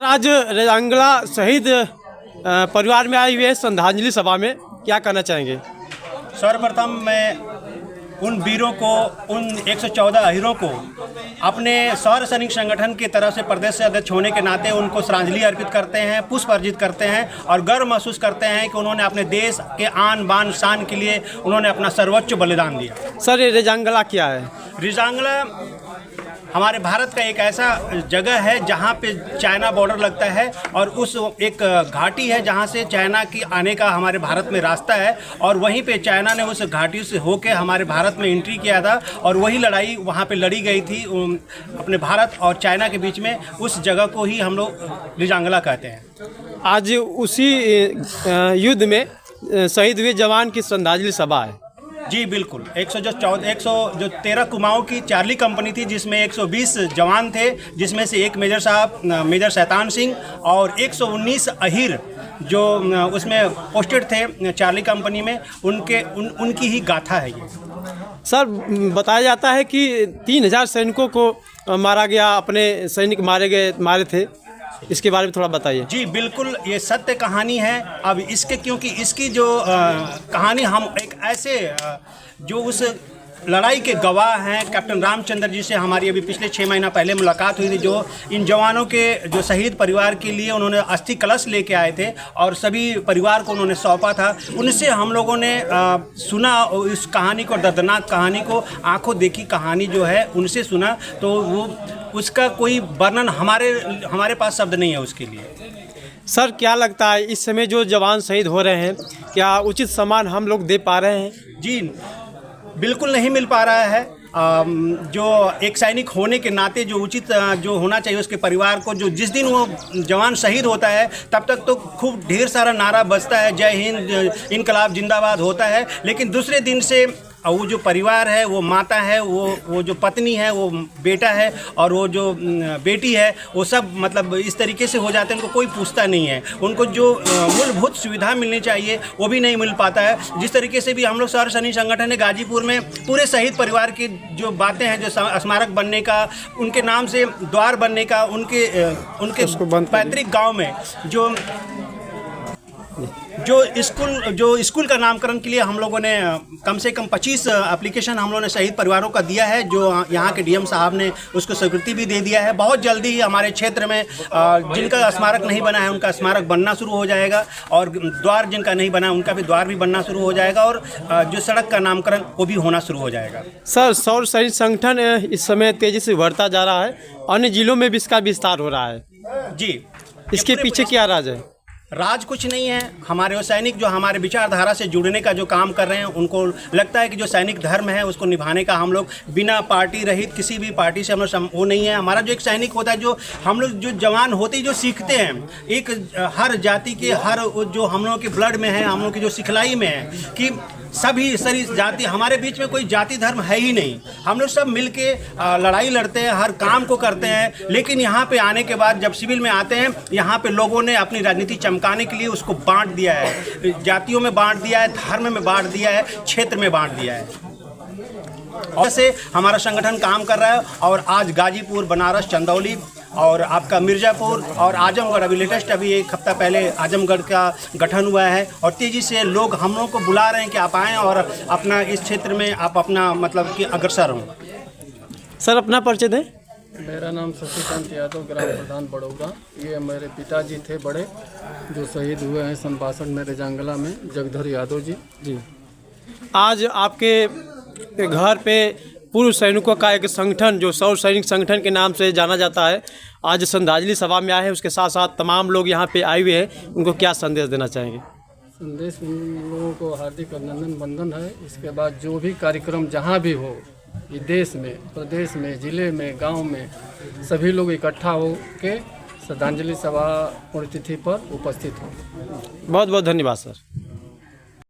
आज रेजांगला शहीद परिवार में आए हुए श्रद्धांजलि सभा में क्या कहना चाहेंगे? सर्वप्रथम मैं उन वीरों को, उन 114 अहीरों को अपने सौर सैनिक संगठन की तरफ से प्रदेश से अध्यक्ष होने के नाते उनको श्रद्धांजलि अर्पित करते हैं, पुष्प अर्जित करते हैं और गर्व महसूस करते हैं कि उन्होंने अपने देश के आन बान शान के लिए उन्होंने अपना सर्वोच्च बलिदान दिया। सर, ये रेजांगला क्या है? रेजांगला हमारे भारत का एक ऐसा जगह है जहाँ पे चाइना बॉर्डर लगता है और उस एक घाटी है जहाँ से चाइना की आने का हमारे भारत में रास्ता है और वहीं पे चाइना ने उस घाटी से होके हमारे भारत में एंट्री किया था और वही लड़ाई वहाँ पे लड़ी गई थी अपने भारत और चाइना के बीच में। उस जगह को ही हम लोग रेजांगला कहते हैं। आज उसी युद्ध में शहीद हुए जवान की श्रद्धांजलि सभा है। जी बिल्कुल। 113 कुमाऊं की चार्ली कंपनी थी जिसमें 120 जवान थे, जिसमें से एक मेजर साहब मेजर शैतान सिंह और 119 अहीर जो उसमें पोस्टेड थे चार्ली कंपनी में, उनकी ही गाथा है ये। सर, बताया जाता है कि 3000 सैनिकों को मारा गया, अपने सैनिक मारे थे, इसके बारे में थोड़ा बताइए। जी बिल्कुल, ये सत्य कहानी है। अब इसके क्योंकि इसकी जो कहानी हम एक ऐसे जो उस लड़ाई के गवाह हैं कैप्टन रामचंद्र जी से हमारी अभी पिछले 6 महीना पहले मुलाकात हुई थी, जो इन जवानों के जो शहीद परिवार के लिए उन्होंने अस्थि कलश लेके आए थे और सभी परिवार को उन्होंने सौंपा था। उनसे हम लोगों ने सुना इस कहानी को, दर्दनाक कहानी को, आंखों देखी कहानी जो है उनसे सुना, तो वो उसका कोई वर्णन हमारे पास शब्द नहीं है उसके लिए। सर, क्या लगता है इस समय जो जवान शहीद हो रहे हैं, क्या उचित सम्मान हम लोग दे पा रहे हैं? जी बिल्कुल नहीं मिल पा रहा है। जो एक सैनिक होने के नाते जो उचित जो होना चाहिए उसके परिवार को, जो जिस दिन वो जवान शहीद होता है तब तक तो खूब ढेर सारा नारा बजता है, जय हिंद, इनकलाब जिंदाबाद होता है, लेकिन दूसरे दिन से वो जो परिवार है, वो माता है, वो जो पत्नी है, वो बेटा है और वो जो बेटी है, वो सब मतलब इस तरीके से हो जाते हैं, उनको कोई पूछता नहीं है। उनको जो मूलभूत सुविधा मिलनी चाहिए वो भी नहीं मिल पाता है। जिस तरीके से भी हम लोग सौर सैनिक संगठन ने गाजीपुर में पूरे शहीद परिवार की जो बातें हैं, जो स्मारक बनने का, उनके नाम से द्वार बनने का, उनके पैतृक गाँव में जो स्कूल का नामकरण के लिए हम लोगों ने कम से कम 25 एप्लीकेशन हम लोगों ने शहीद परिवारों का दिया है, जो यहाँ के डीएम साहब ने उसको स्वीकृति भी दे दिया है। बहुत जल्दी ही हमारे क्षेत्र में जिनका स्मारक नहीं बना है उनका स्मारक बनना शुरू हो जाएगा और द्वार जिनका नहीं बना है उनका भी द्वार भी बनना शुरू हो जाएगा और जो सड़क का नामकरण वो भी होना शुरू हो जाएगा। सर, सौर सैनिक संगठन इस समय तेजी से बढ़ता जा रहा है, अन्य जिलों में भी इसका विस्तार हो रहा है। जी, इसके पीछे क्या राज है? राज कुछ नहीं है। हमारे वो सैनिक जो हमारे विचारधारा से जुड़ने का जो काम कर रहे हैं, उनको लगता है कि जो सैनिक धर्म है उसको निभाने का हम लोग बिना पार्टी रहित, किसी भी पार्टी से हम लोग वो नहीं है। हमारा जो एक सैनिक होता है, जो हम लोग जो जवान होते ही जो सीखते हैं, एक हर जाति के हर जो हम लोगों के ब्लड में है, हम लोग की जो सिखलाई में है कि सभी सारी जाति, हमारे बीच में कोई जाति धर्म है ही नहीं। हम लोग सब मिलके लड़ाई लड़ते हैं, हर काम को करते हैं, लेकिन यहाँ पे आने के बाद जब सिविल में आते हैं, यहाँ पे लोगों ने अपनी राजनीति चमकाने के लिए उसको बांट दिया है, जातियों में बांट दिया है, धर्म में बांट दिया है, क्षेत्र में बांट दिया है। और से हमारा संगठन काम कर रहा है और आज गाजीपुर, बनारस, चंदौली और आपका मिर्ज़ापुर और आजमगढ़, अभी लेटेस्ट अभी 1 हफ्ता पहले आजमगढ़ का गठन हुआ है और तेज़ी से लोग हम लोगों को बुला रहे हैं कि आप आएँ और अपना इस क्षेत्र में आप अपना मतलब कि अग्रसर हों। सर, अपना परिचय दें। मेरा नाम शशिकांत यादव, ग्राम प्रधान बड़ौदा। ये मेरे पिताजी थे बड़े, जो शहीद हुए हैं सन 62 में रेजांगला में, जगधर यादव जी। आज आपके घर पे पूर्व सैनिकों का एक संगठन जो सौर सैनिक संगठन के नाम से जाना जाता है, आज श्रद्धांजलि सभा में आए हैं। उसके साथ साथ तमाम लोग यहाँ पे आए हुए हैं, उनको क्या संदेश देना चाहेंगे? संदेश उन लोगों को हार्दिक अभिनंदन वंदन है। इसके बाद जो भी कार्यक्रम जहाँ भी हो, ये देश में, प्रदेश में, ज़िले में, गांव में, सभी लोग इकट्ठा हो के श्रद्धांजलि सभा पुण्यतिथि पर उपस्थित हो। बहुत बहुत धन्यवाद सर।